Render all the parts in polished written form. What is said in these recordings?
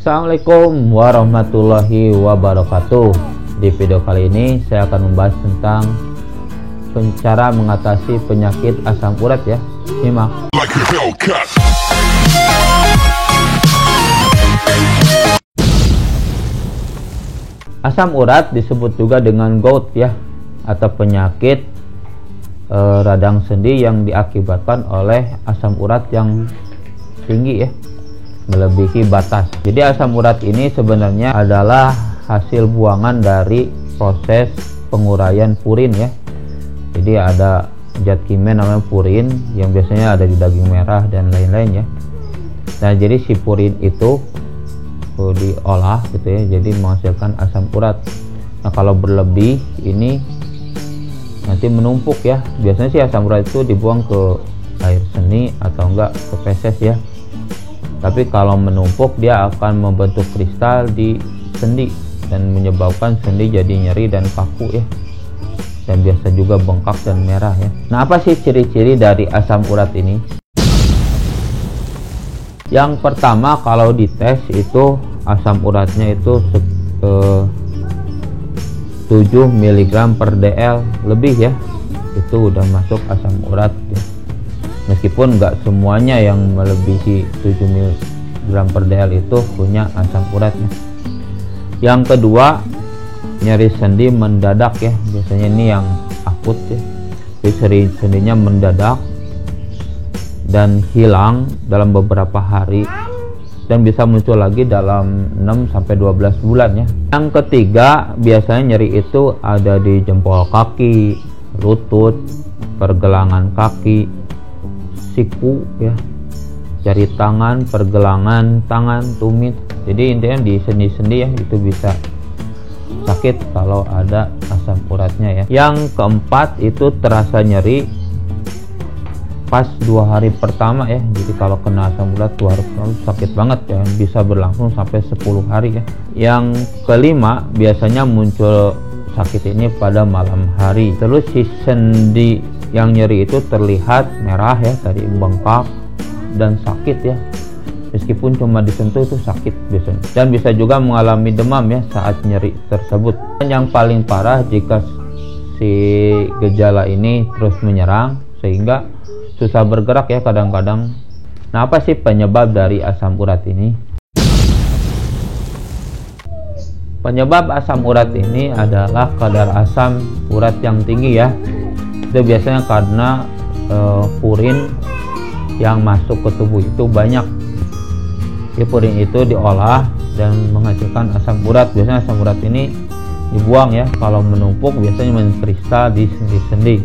Assalamualaikum warahmatullahi wabarakatuh. Di video kali ini saya akan membahas tentang cara mengatasi penyakit asam urat ya. Simak. Asam urat disebut juga dengan gout ya, atau penyakit radang sendi yang diakibatkan oleh asam urat yang tinggi ya, melebihi batas. Jadi asam urat ini sebenarnya adalah hasil buangan dari proses penguraian purin ya. Jadi ada zat kimia namanya purin yang biasanya ada di daging merah dan lain-lain ya. Nah, jadi si purin itu diolah gitu ya, jadi menghasilkan asam urat. Nah, kalau berlebih ini nanti menumpuk ya. Biasanya sih asam urat itu dibuang ke air seni atau enggak ke feses ya. Tapi kalau menumpuk dia akan membentuk kristal di sendi dan menyebabkan sendi jadi nyeri dan kaku ya, dan biasa juga bengkak dan merah ya. Nah, apa sih ciri-ciri dari asam urat ini? Yang pertama, kalau dites itu asam uratnya itu 7 mg per dl lebih ya, itu udah masuk asam urat ya. Meskipun nggak semuanya yang melebihi 7 mg per dl itu punya asam uratnya. Yang kedua, nyeri sendi mendadak ya, biasanya ini yang akut ya. Jadi sendinya mendadak dan hilang dalam beberapa hari dan bisa muncul lagi dalam 6-12 bulan ya. Yang ketiga, biasanya nyeri itu ada di jempol kaki, lutut, pergelangan kaki, siku ya, jari tangan, pergelangan tangan, tumit. Jadi intinya di sendi-sendi ya, itu bisa sakit kalau ada asam uratnya ya. Yang keempat, itu terasa nyeri pas 2 hari pertama ya. Jadi kalau kena asam urat 2 hari pertama sakit banget ya, bisa berlangsung sampai 10 hari ya. Yang kelima, biasanya muncul sakit ini pada malam hari. Terus si sendi yang nyeri itu terlihat merah ya, tadi bengkak dan sakit ya, meskipun cuma disentuh itu sakit biasanya, dan bisa juga mengalami demam ya saat nyeri tersebut. Dan yang paling parah jika si gejala ini terus menyerang sehingga susah bergerak ya kadang-kadang. Nah, apa sih penyebab dari asam urat ini? Penyebab asam urat ini adalah kadar asam urat yang tinggi ya. Itu biasanya karena purin yang masuk ke tubuh itu banyak. Jadi purin itu diolah dan menghasilkan asam urat. Biasanya asam urat ini dibuang ya. Kalau menumpuk biasanya mengkristal di sendi-sendi.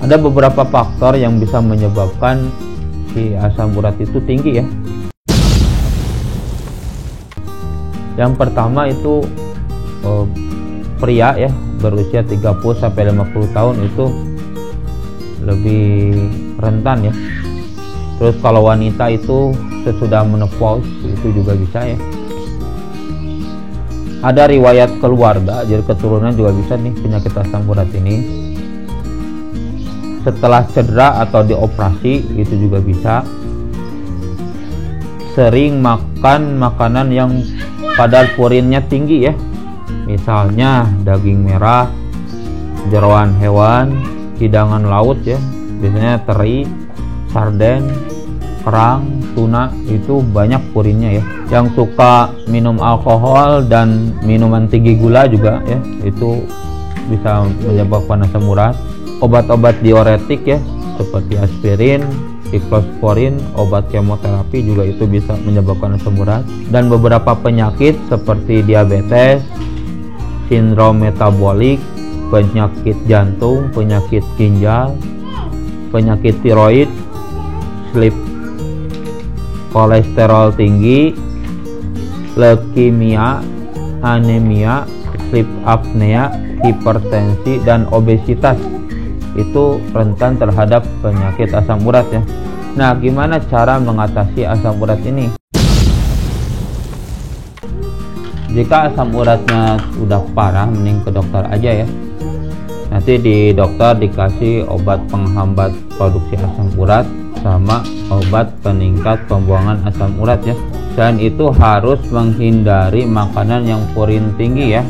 Ada beberapa faktor yang bisa menyebabkan si asam urat itu tinggi ya. Yang pertama itu pria ya, berusia 30-50 tahun itu lebih rentan ya. Terus kalau wanita itu sesudah menopause itu juga bisa ya. Ada riwayat keluarga, jadi keturunan juga bisa nih penyakit asam urat ini. Setelah cedera atau dioperasi itu juga bisa. Sering makan makanan yang kadar purinnya tinggi ya, misalnya daging merah, jeroan hewan, hidangan laut ya, biasanya teri, sarden, kerang, tuna, itu banyak purinnya ya. Yang suka minum alkohol dan minuman tinggi gula juga ya, itu bisa menyebabkan asam urat. Obat-obat diuretik ya, seperti aspirin, siklosporin, obat kemoterapi juga itu bisa menyebabkan asam urat. Dan beberapa penyakit seperti diabetes, sindrom metabolik, penyakit jantung, penyakit ginjal, penyakit tiroid, sleep, kolesterol tinggi, leukemia, anemia, sleep apnea, hipertensi, dan obesitas itu rentan terhadap penyakit asam urat ya. Nah, gimana cara mengatasi asam urat ini? Jika asam uratnya udah parah, mending ke dokter aja ya. Nanti di dokter dikasih obat penghambat produksi asam urat sama obat peningkat pembuangan asam urat ya. Selain itu harus menghindari makanan yang purin tinggi ya,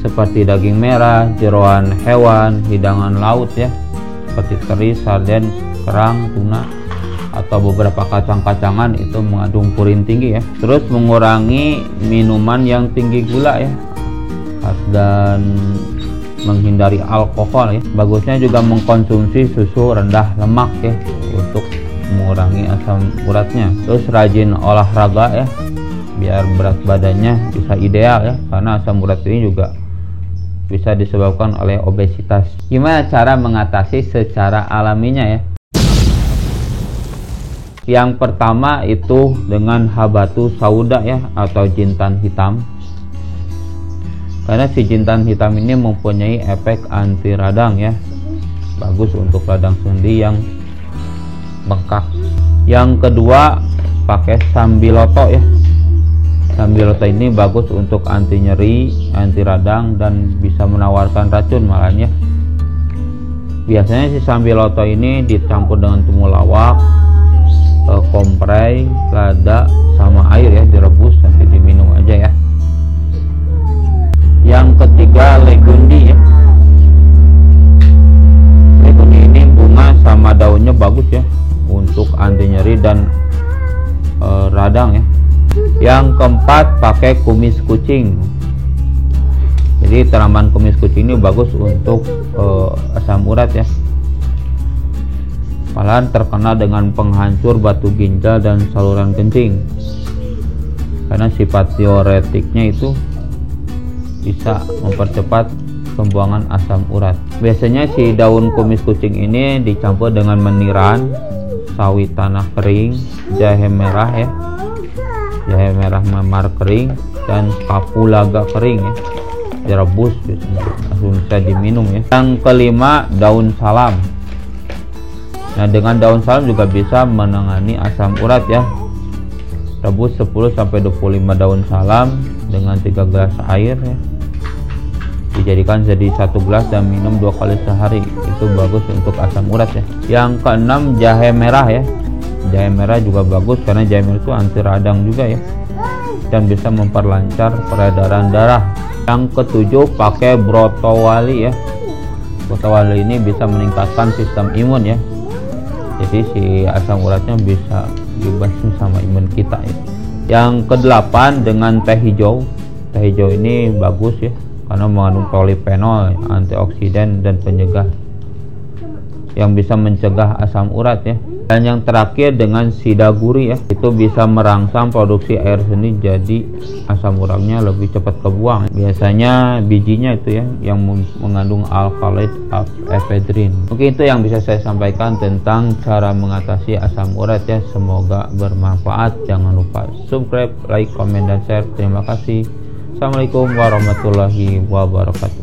seperti daging merah, jeroan hewan, hidangan laut ya, seperti teri, sarden, kerang, tuna, atau beberapa kacang-kacangan itu mengandung purin tinggi ya. Terus mengurangi minuman yang tinggi gula ya, dan menghindari alkohol ya. Bagusnya juga mengkonsumsi susu rendah lemak ya, untuk mengurangi asam uratnya. Terus rajin olahraga ya, biar berat badannya bisa ideal ya, karena asam urat ini juga bisa disebabkan oleh obesitas. Gimana cara mengatasi secara alaminya ya? Yang pertama itu dengan habatus sauda ya, atau jintan hitam. Karena si jintan hitam ini mempunyai efek anti radang ya, bagus untuk radang sendi yang bengkak. Yang kedua pakai sambiloto ya. Sambiloto ini bagus untuk anti nyeri, anti radang, dan bisa menawarkan racun malahnya. Biasanya si sambiloto ini dicampur dengan temulawak, komprei, lada, sama air ya, direbus nanti diminum aja ya. Yang ketiga legundi ya. Legundi ini bunga sama daunnya bagus ya, untuk anti nyeri dan radang ya. Yang keempat pakai kumis kucing. Jadi tanaman kumis kucing ini bagus untuk asam urat ya. Malahan terkenal dengan penghancur batu ginjal dan saluran kencing, karena sifat diuretiknya itu bisa mempercepat pembuangan asam urat. Biasanya si daun kumis kucing ini dicampur dengan meniran, sawi tanah kering, jahe merah ya, jahe merah memar kering, dan kapulaga kering ya, direbus langsung bisa diminum ya. Yang kelima daun salam. Nah, dengan daun salam juga bisa menangani asam urat ya. Rebus 10-25 daun salam dengan 3 gelas air ya, dijadikan jadi 1 gelas dan minum 2 kali sehari. Itu bagus untuk asam urat ya. Yang keenam jahe merah ya. Jahe merah juga bagus karena jahe merah itu anti radang juga ya, dan bisa memperlancar peredaran darah. Yang ketujuh pakai brotowali ya. Brotowali ini bisa meningkatkan sistem imun ya, jadi si asam uratnya bisa dibasmi sama imun kita ya. Yang kedelapan dengan teh hijau. Teh hijau ini bagus ya, karena mengandung polifenol, antioksidan, dan penyegah yang bisa mencegah asam urat ya. Dan yang terakhir dengan sidaguri ya, itu bisa merangsang produksi air seni, jadi asam uratnya lebih cepat kebuang. Biasanya bijinya itu ya yang mengandung alkaloid ephedrine. Mungkin itu yang bisa saya sampaikan tentang cara mengatasi asam urat ya. Semoga bermanfaat. Jangan lupa subscribe, like, komen, dan share. Terima kasih. Assalamualaikum warahmatullahi wabarakatuh.